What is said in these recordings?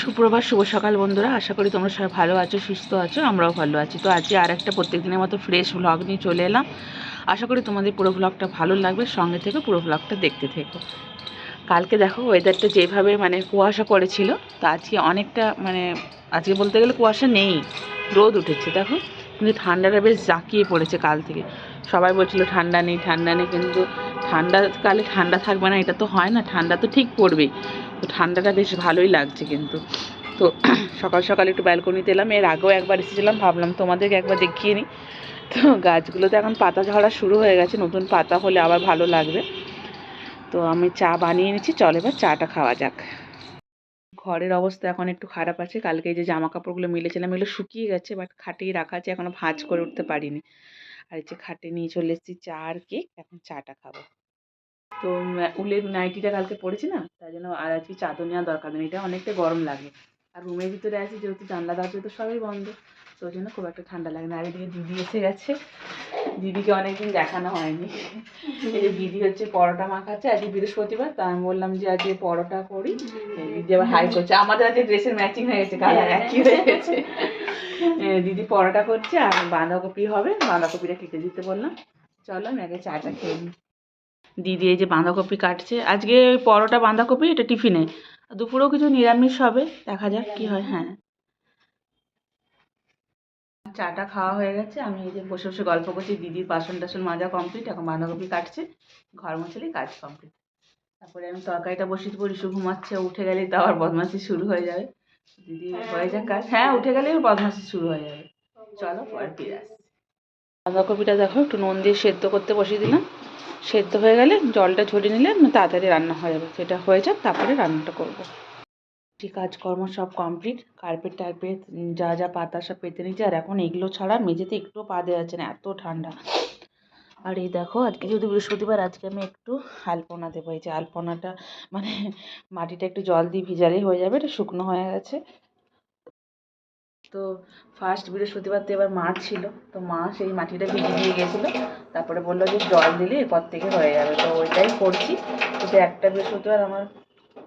সুপ্রভাত, শুভ সকাল বন্ধুরা। আশা করি তোমরা সবাই ভালো আছো, সুস্থ আছো। আমরাও ভালো আছি। তো আজকে আর একটা প্রত্যেক দিনের মতো ফ্রেশ ভ্লগ নিয়ে চলে এলাম। আশা করি তোমাদের পুরো ভ্লগটা ভালো লাগবে। সঙ্গে থেকে পুরো ভ্লগটা দেখতে থেকো। কালকে দেখো ওয়েদারটা যেভাবে কুয়াশা করেছিল, তো আজকে অনেকটা আজকে বলতে গেলে কুয়াশা নেই, রোদ উঠেছে দেখো। কিন্তু ঠান্ডাটা বেশ জাঁকিয়ে পড়েছে কাল থেকে। সবাই বলছিল ঠান্ডা নেই ঠান্ডা নেই, কিন্তু ঠান্ডাকালে ঠান্ডা থাকবে না এটা তো হয় না, ঠান্ডা তো ঠিক পড়বেই। তো ঠান্ডাটা বেশ ভালোই লাগছে কিন্তু। তো সকাল সকাল একটু ব্যালকনিতে এলাম, এর আগেও একবার এসেছিলাম, ভাবলাম তোমাদেরকে একবার দেখিয়ে নিই। তো গাছগুলোতে এখন পাতা ঝরা শুরু হয়ে গেছে, নতুন পাতা হলে আবার ভালো লাগবে। তো আমি চা বানিয়ে নিচ্ছি, চল এবার চাটা খাওয়া যাক। ঘরের অবস্থা এখন একটু খারাপ আছে। কালকে যে জামা কাপড়গুলো মিলেছিলাম এগুলো শুকিয়ে গেছে, বাট খাটেই রাখা আছে, এখনও ভাঁজ করে উঠতে পারিনি। আর এই যে খাটে নিয়ে চলে এসেছি চা আর কেক, এখন চাটা খাবো। তো উলের নাইটিটা কালকে পরেছি না, তাই জন্য আর আজকে চাদর নেওয়ার দরকার নেই, এটা অনেকটা গরম লাগে। আর রুমের ভিতরে আছি যেহেতু, জানলা দরজা তো সবই বন্ধ, তো ওই জন্য খুব একটা ঠান্ডা লাগে না। আর এদিকে দিদি এসে গেছে, দিদিকে অনেকদিন দেখানো হয়নি। এই যে দিদি হচ্ছে পরোটা মাখাচ্ছে, আজকে বৃহস্পতিবার, তা আমি বললাম যে আজকে পরোটা করি। দিদি আবার হাই করছে, আমাদের আজকে ড্রেসের ম্যাচিং হয়ে গেছে, কালার একই হয়ে গেছে। দিদি পরোটা করছে আর বাঁধাকপি হবে, বাঁধাকপিটা কেটে দিতে বললাম। চলো আমি আগে চাটা খেয়ে নিই। দিদি এই যে বাঁধাকপি কাটছে, আজকে পরোটা বাঁধাকপি, এটা টিফিনে। দুপুরেও কিছু নিরামিষ হবে, দেখা যাক কি হয়। হ্যাঁ, চাটা খাওয়া হয়ে গেছে, আমি এই যে বসে বসে গল্প করছি। দিদির বাসন টাসন মাজা কমপ্লিট, এখন বাঁধাকপি কাটছে, ঘর মুছলেই কাজ কমপ্লিট। তারপরে আমি তরকারিটা বসিয়ে দেবো, রিশু ঘুমাচ্ছে, উঠে গেলেই তো আবার বদমাশি শুরু হয়ে যাবে। দিদি হয়ে যাক কাজ, হ্যাঁ উঠে গেলেই বদমাশি শুরু হয়ে যাবে। চলো পরে ফিরে আসি। বাঁধাকপিটা দেখো একটু নুন দিয়ে সেদ্ধ করতে বসিয়ে দিলাম, সেদ্ধ হয়ে গেলে জলটা ঝরিয়ে নিলে তাড়াতাড়ি রান্না হয়ে যাবে। সেটা হয়ে যাক, তারপরে রান্নাটা করবো। কাজকর্ম সব কমপ্লিট, কার্পেট টার্পেট যা যা পাতা সব পেতে নিচ্ছে। আর এখন এগুলো ছাড়া মেঝেতে একটুও পা দেওয়া যাচ্ছে না, এত ঠান্ডা। আর এই দেখো আজকে যেহেতু বৃহস্পতিবার, আজকে আমি একটু আলপনা দেবো। এই যে আলপনাটা মাটিটা একটু জল দিয়ে ভিজালেই হয়ে যাবে, এটা শুকনো হয়ে গেছে। তো ফার্স্ট বৃহস্পতিবার তো এবার মা ছিল, তো মা সেই মাটিটা ভিজে দিয়ে গেছিলো, তারপরে বললো যে জল দিলে এরপর থেকে হয়ে যাবে, তো ওইটাই করছি। তো একটা বৃহস্পতিবার আমার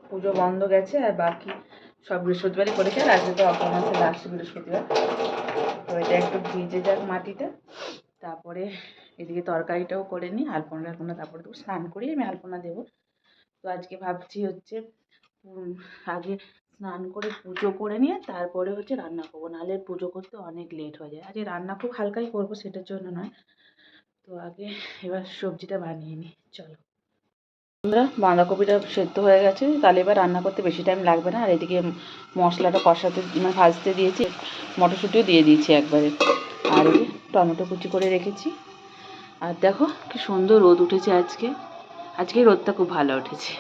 পুজো বন্ধ গেছে, আর বাকি সব বৃহস্পতিবারই করেছে। আর আজকে তো অপর মাসে লাস্ট বৃহস্পতিবার, তো এটা একটু ভিজে যাক মাটিটা, তারপরে এদিকে তরকারিটাও করে নিই, আলপনা তারপরে তো স্নান করেই আমি আলপনা দেবো। তো আজকে ভাবছি হচ্ছে আগে স্নান করে পুজো করে নিয়ে তারপরে হচ্ছে রান্না করবো, নাহলে পুজো করতে অনেক লেট হয়ে যায়। আজকে রান্না খুব হালকাই করবো, সেটার জন্য নয়। তো আগে এবার সবজিটা বানিয়ে নিই, চলো। আমরা বাঁধাকপিটা সেদ্ধ হয়ে গেছে, তাহলে এবার রান্না করতে বেশি টাইম লাগবে না। আর এদিকে মশলাটা কষাতে ভাজতে দিয়েছি, মটরশুঁটিও দিয়ে দিয়েছি একবারে। আর এই টমেটো কুচি করে রেখেছি। আর দেখো কি সুন্দর রোদ উঠেছে আজকে, আজকে রোদটা খুব ভালো উঠেছে।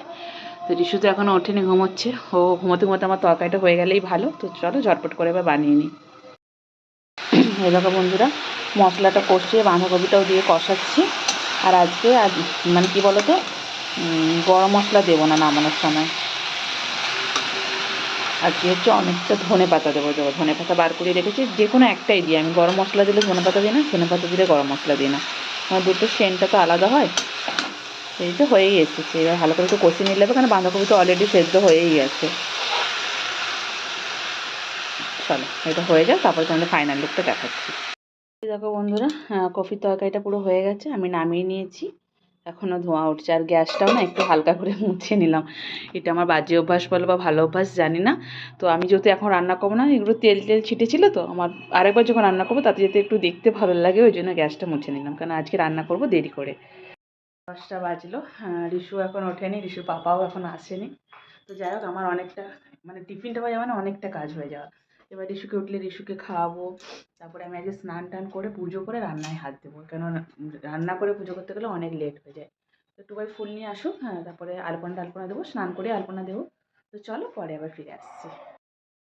তো রিশু তো এখনও ওঠেনি, ঘুমোচ্ছে। ও ঘুমোতে ঘুমোতে আমার তরকারিটা হয়ে গেলেই ভালো। তো চলো ঝটপট করে এবার বানিয়ে নিই। এই দেখো বন্ধুরা, মশলাটা কষিয়ে বাঁধাকপিটাও দিয়ে কষাচ্ছি। আর আজকে কী বলো তো, গরম মশলা দেবো না নামানোর সময়। আজকে হচ্ছে অনেকটা ধনে পাতা দেবো, ধনে পাতা বার করে রেখেছি, যে কোনো একটাই দিই আমি। গরম মশলা দিলে ধনে পাতা দিই না, ধনে পাতা দিলে গরম মশলা দিই না, আমার দুটো সেন্টটা তো আলাদা হয়। এই তো হয়েই এসেছে, এবার ভালো করে একটু কষিয়ে নিলে হবে, কারণ বাঁধাকপি তো অলরেডি সেদ্ধ হয়েই গেছে। চলো এটা হয়ে যাক, তারপরে তোমাদের ফাইনাল লুকটা দেখাচ্ছি। দেখো বন্ধুরা, কফির তরকারিটা পুরো হয়ে গেছে, আমি নামিয়ে নিয়েছি। এখনও ধোঁয়া উঠছে, আর গ্যাসটাও না একটু হালকা করে মুছে নিলাম। এটা আমার বাজে অভ্যাস বলো বা ভালো অভ্যাস জানি না। তো আমি যেহেতু এখন রান্না করবো না, এগুলো তেল টেল ছিটেছিল, তো আমার আরেকবার যখন রান্না করবো তাতে যাতে একটু দেখতে ভালো লাগে, ওই জন্য গ্যাসটা মুছে নিলাম, কারণ আজকে রান্না করবো দেরি করে। 10টা বাজলো, রিশু এখন ওঠেনি, রিশুর পাপাও এখন আসেনি। তো যাই হোক, আমার অনেকটা টিফিনটা হয়ে যাওয়া অনেকটা কাজ হয়ে যাওয়া। এবার রিশুকে উঠলে রিশুকে খাওয়াবো, তারপরে আমি আজকে স্নান টান করে পুজো করে রান্নায় হাত দেবো, কেন রান্না করে পুজো করতে গেলে অনেক লেট হয়ে যায়। তো টুবাই ফুল নিয়ে আসুক, হ্যাঁ, তারপরে আলপনা দেবো, স্নান করে আলপনা দেবো। তো চলো পরে আবার ফিরে আসছি।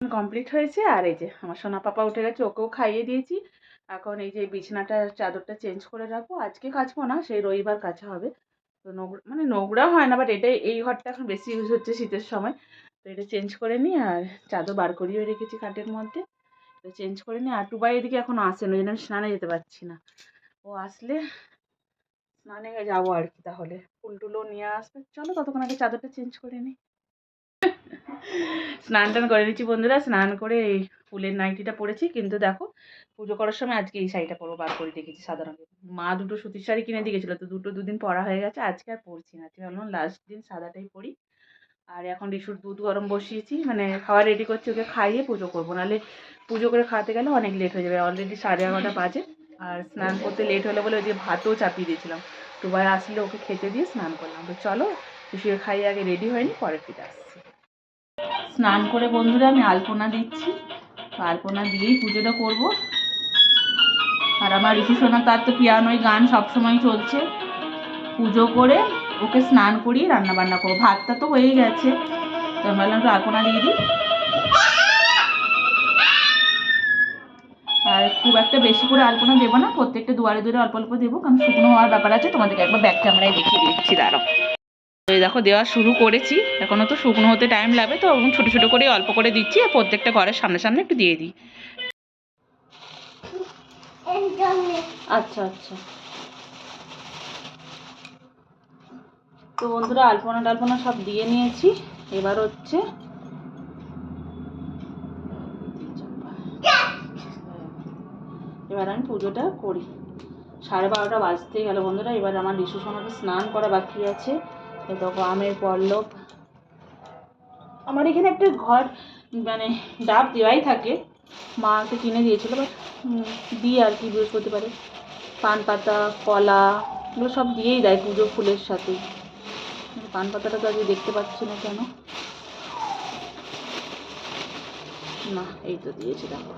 কমপ্লিট হয়েছে, আর এই যে আমার সোনা পাপা উঠে গেছে, ওকেও খাইয়ে দিয়েছি। এখন এই যে বিছানাটা চাদরটা চেঞ্জ করে রাখবো, আজকে কাচবো না, সেই রবিবার কাচা হবে। তো নোংরা হয় না, বাট এই ঘরটা এখন বেশি ইউজ হচ্ছে শীতের সময়। তো এটা চেঞ্জ করে নিই, আর চাদর বার করিয়ে রেখেছি খাটের মধ্যে, তো চেঞ্জ করে নিই। আর টুবাই এদিকে এখনো আসেনি, ওই জন্য আমি স্নানে যেতে পারছি না। ও আসলে স্নানে যাবো আর কি, তাহলে ফুল টুলও নিয়ে আসবে। চলো ততক্ষণ আগে চাদরটা চেঞ্জ করে নিই। স্নান টান করে নিচ্ছি বন্ধুরা। স্নান করে এই ফুলের নাইটিটা পরেছি, কিন্তু দেখো পুজো করার সময় আজকে এই শাড়িটা পরবো বার করে রেখেছি সাদা রঙের। মা দুটো সুতির শাড়ি কিনে দিয়ে গেছিলো, তো দুদিন পরা হয়ে গেছে, আজকে আর পরছি না। আজকে ভাবলাম লাস্ট দিন সাদাটাই পরি। আর এখন রিসুর দুধ গরম বসিয়েছি, মানে খাওয়া রেডি করছি, ওকে খাইয়ে পুজো করবো, নাহলে পুজো করে খাওয়াতে গেলে অনেক লেট হয়ে যাবে। অলরেডি 11:30 বাজে। আর স্নান করতে লেট হলে বলে ওই যে ভাতও চাপিয়ে দিয়েছিলাম, দুবার আসলে ওকে খেতে দিয়ে স্নান করলাম। তো চলো রিসুকে খাইয়ে আগে রেডি হয়নি, পরে ফিরে আসছি। স্নান করে বন্ধুরা আমি আলপনা দিচ্ছি, আলপনা দিয়েই পুজোটা করব। আর আমার ঋষি সোনা তার তো পিয়ানোয় গান সবসময় চলছে। পুজো করে ওকে স্নান করিয়ে রান্না বান্না করবো। ভাতটা তো হয়েই গেছে, তো আমি ভাবলাম একটু আলপনা দিয়ে দিই। আর খুব একটা বেশি করে আলপনা দেবো না, প্রত্যেকটা দুয়ারে দুয়ারে অল্প অল্প দেবো, কারণ শুকনো হওয়ার ব্যাপার আছে। তোমাদেরকে একবার ব্যাক ক্যামেরায় দেখিয়ে দিচ্ছি, দাঁড়াও। এই দেখো দেওয়া শুরু করেছি, এখনও তো শুকনো হতে টাইম লাগবে, তো ছোটো ছোটো করে অল্প করে দিচ্ছি, আর প্রত্যেকটা ঘরের সামনে সামনে একটু দিয়ে দিই। আচ্ছা আচ্ছা। তো বন্ধুরা আলপনা টালপনা সব দিয়ে নিয়েছি, এবার হচ্ছে এবার আমি পুজোটা করি। 12:30 বাজতেই গেল বন্ধুরা। এবার আমার ঋষু সোনাকে স্নান করা বাকি আছে। এই দেখো আমের পল্লব, আমার এখানে একটা ঘর মানে ডাব দেওয়াই থাকে, মাকে কিনে দিয়েছিল, বাট দিই আর কি বৃহস্পতিবারে। পান পাতা, কলা, এগুলো সব দিয়েই দেয় পুজো ফুলের সাথে। পান পাতাটা তো আজকে দেখতে পাচ্ছি না কেন, না এই তো দিয়েছে দেখো।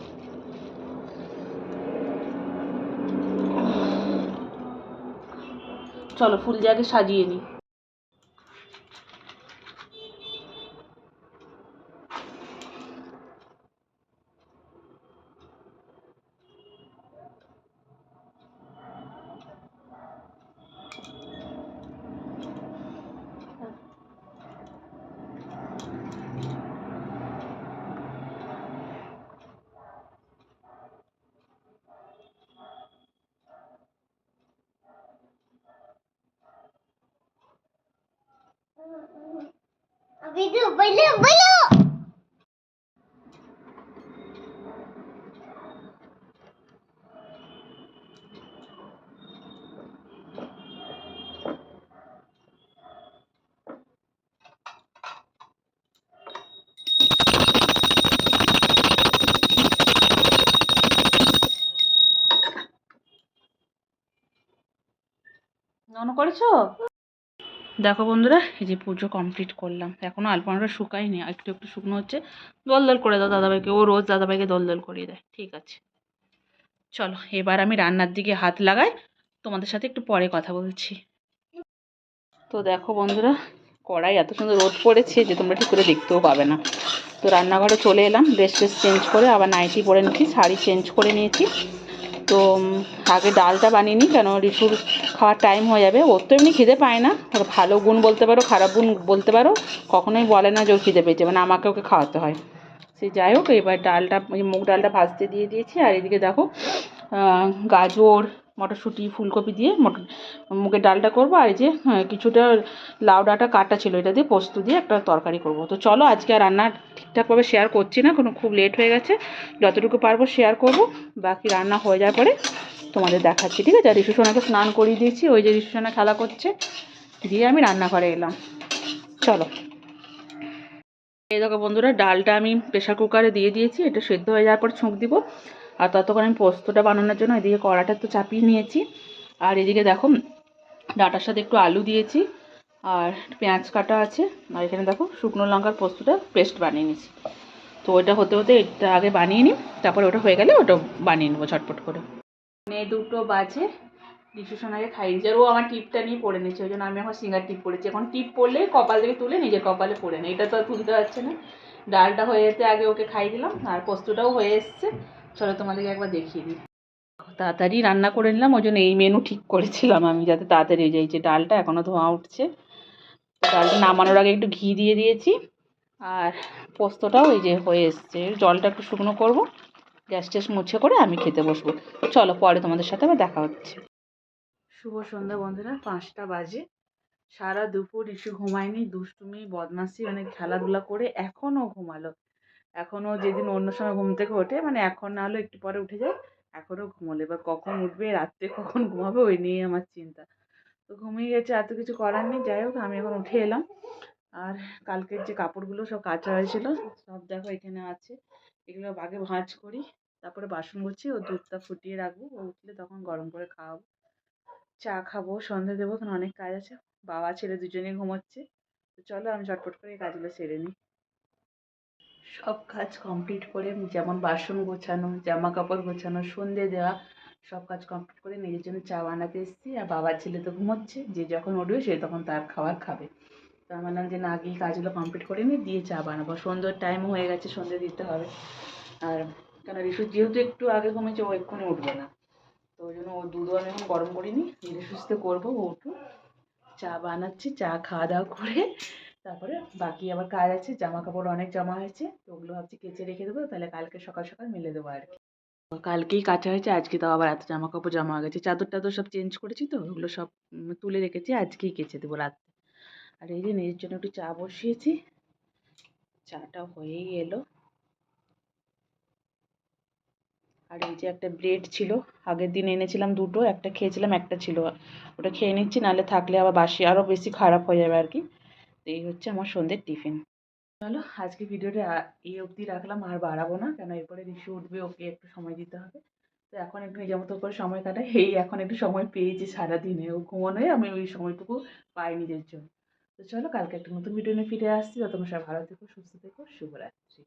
চলো ফুল জাগে সাজিয়ে নিই। মনে করেছো? দেখো বন্ধুরা এই যে পুজো কমপ্লিট করলাম, এখনও আলপনাটা শুকায়নি, একটু একটু শুকনো হচ্ছে। দোল দোল করে দাও দাদাভাইকে, ও রোজ দাদাভাইকে দোল দোল করিয়ে দেয়। ঠিক আছে চলো এবার আমি রান্নার দিকে হাত লাগাই, তোমাদের সাথে একটু পরে কথা বলছি। তো দেখো বন্ধুরা কড়াই এত সুন্দর রোদ পড়েছে যে তোমরা ঠিক করে দেখতেও পাবে না। তো রান্নাঘরে চলে এলাম, ড্রেস ট্রেস চেঞ্জ করে, আবার নাইটি পরে নিয়েছি, শাড়ি চেঞ্জ করে নিয়েছি। তো আগে ডালটা বানিয়ে নিই, কেন রিসুর খাওয়ার টাইম হয়ে যাবে। ওর তো এমনি খিদে পায় না, ওর ভালো গুণ বলতে পারো খারাপ গুণ বলতে পারো, কখনোই বলে না যে ওর খিদে পেয়েছে, মানে আমাকে ওকে খাওয়াতে হয়। সে যাই হোক, এবার ডালটা মুগ ডালটা ভাজতে দিয়ে দিয়েছি। আর এদিকে দেখো গাজর, মটরশুঁটি, ফুলকপি দিয়ে মুগের ডালটা করবো। আর এই যে কিছুটা লাউ ডাঁটা কাটা ছিল, এটা দিয়ে পোস্ত দিয়ে একটা তরকারি করব। তো চলো আজকে আর রান্না ঠিকঠাকভাবে শেয়ার করছি না, খুব লেট হয়ে গেছে, যতটুকু পারবো শেয়ার করব, বাকি রান্না হয়ে যাওয়ার পরে তোমাদের দেখাচ্ছি, ঠিক আছে? আর ঋষু সোনাকে স্নান করিয়ে দিয়েছি, ওই যে ঋষু সোনা খেলা করছে, দিয়ে আমি রান্নাঘরে এলাম। চলো এই দেখো বন্ধুরা ডালটা আমি প্রেশার কুকারে দিয়ে দিয়েছি, এটা সেদ্ধ হয়ে যাওয়ার পর ছুঁক দিব। আর ততক্ষণ আমি পোস্তটা বানানোর জন্য এদিকে কড়াটা তো চাপিয়ে নিয়েছি। আর এদিকে দেখো ডাঁটার সাথে একটু আলু দিয়েছি, আর পেঁয়াজ কাটা আছে। আর এখানে দেখো শুকনো লঙ্কার পোস্তটা পেস্ট বানিয়ে নিয়েছি। তো ওইটা হতে হতে এটা আগে বানিয়ে নিই, তারপরে ওটা হয়ে গেলে ওটা বানিয়ে নেবো ঝটপট করে। 2 বাজে, ঋষু সোনাকে খাইয়ে দিয়েছি, আর ও আমার টিপটা নিয়ে পড়ে নিয়েছে, ওই জন্য আমি এখন সিঙ্গার টিপ পড়েছি। এখন টিপ পড়লে কপাল থেকে তুলে নিজের কপালে পড়ে নেই, এটা তো আর তুলতে পারছে না। ডালটা হয়ে যেতে আগে ওকে খাইয়ে দিলাম, আর পোস্তটাও হয়ে এসছে। চলো তোমাদেরকে একবার দেখিয়ে দিই। তাড়াতাড়ি রান্না করে নিলাম, ওই জন্য এই মেনু ঠিক করেছিলাম আমি, যাতে তাড়াতাড়ি হয়ে যায়। যে ডালটা এখনও ধোঁয়া উঠছে, ডালটা নামানোর আগে একটু ঘি দিয়ে দিয়েছি। আর পোস্তটাও এই যে হয়ে এসছে, জলটা একটু শুকনো করবো, গ্যাস ট্যাস মুছে করে আমি খেতে বসবো। চলো পরে তোমাদের সাথে আবার দেখা হচ্ছে। শুভ সন্ধ্যা বন্ধুরা, 5টা বাজে। সারা দুপুর ইস্যু ঘুমায়নি, দুষ্টুমি বদমাশি মানে খেলাধুলা করে এখনও ঘুমালো। এখনও যেদিন অন্য সময় ঘুম থেকে ওঠে মানে এখন না হলে একটু পরে উঠে যায়, এখনও ঘুমোলো। এবার কখন উঠবে, রাত্রে কখন ঘুমাবে ওই নিয়েই আমার চিন্তা। তো ঘুমিয়ে গেছে, এত কিছু করার নেই। যাই হোক আমি এখন উঠে এলাম। আর কালকের যে কাপড়গুলো সব কাচা হয়েছিল সব দেখো এখানে আছে। এগুলো আগে ভাঁজ করি, তারপরে বাসন গুছি, ও দুধটা ফুটিয়ে রাখবো, ও উঠলে তখন গরম করে খাওয়াবো। চা খাবো, সন্ধে দেবো, কারণ অনেক কাজ আছে। বাবা ছেলে দুজনেই ঘুমোচ্ছে। তো চলো আমি চটপট করে এই কাজগুলো সেরে নিই। সব কাজ কমপ্লিট করে, যেমন বাসন গোছানো, জামা কাপড় গোছানো, সন্ধে দেওয়া, সব কাজ কমপ্লিট করে নিজের জন্য চা বানাতে এসেছি। আর বাবার ছেলে তো ঘুমোচ্ছে, যে যখন উঠবে সে তখন তার খাবার খাবে। তো আমি বললাম যে না, আগেই কাজগুলো কমপ্লিট করে নিই, দিয়ে চা বানাবো। সন্ধ্যের টাইমও হয়ে গেছে, সন্ধ্যে দিতে হবে। আর কেন রিশু যেহেতু একটু আগে ঘুমিয়েছে, ও এক্ষুনি উঠবে না। তো ওই জন্য ওর দুধও আমি এখন গরম করিনি, ধীরে সুস্থে করবো। ও উঠুক, চা বানাচ্ছি, চা খাওয়া দাওয়া করে তারপরে বাকি আবার কাজ আছে। জামা কাপড় অনেক জমা হয়েছে, তো ওগুলো ভাবছি কেচে রেখে দেবো, তাহলে কালকে সকাল সকাল মেলে দেবো আর কি। কালকেই কাচা হয়েছে, আজকে তাও আবার এত জামা কাপড় জমা হয়ে গেছে। চাদর টাদর সব চেঞ্জ করেছি, তো ওগুলো সব তুলে রেখেছি, আজকেই কেচে দেবো রাত্রে। আর এই যে নিজের জন্য একটু চা বসিয়েছি, চাটা হয়েই এলো। আর এই যে একটা ব্রেড ছিল, আগের দিন এনেছিলাম দুটো, একটা খেয়েছিলাম, একটা ছিল, ওটা খেয়ে নিচ্ছি, নাহলে থাকলে আবার বাসি আরও বেশি খারাপ হয়ে যাবে আর কি। তো এই হচ্ছে আমার সন্ধ্যের টিফিন। চলো আজকে ভিডিওটা এই অবধি রাখলাম, আর বাড়াবো না, কেন এরপরে রিশু উঠবে, ওকে একটু সময় দিতে হবে। তো এখন একটু নিজের মতো করে সময় কাটাই। এই এখন একটু সময় পেয়েছি সারাদিনে, ও ঘুমানোয় আমি ওই সময়টুকু পাই নিজের জন্য। তো চলো কালকে একটা নতুন ভিডিও নিয়ে ফিরে আসছি। ততক্ষণ সবাই ভালো থেকো, সুস্থ থেকো, শুভরাত্রি।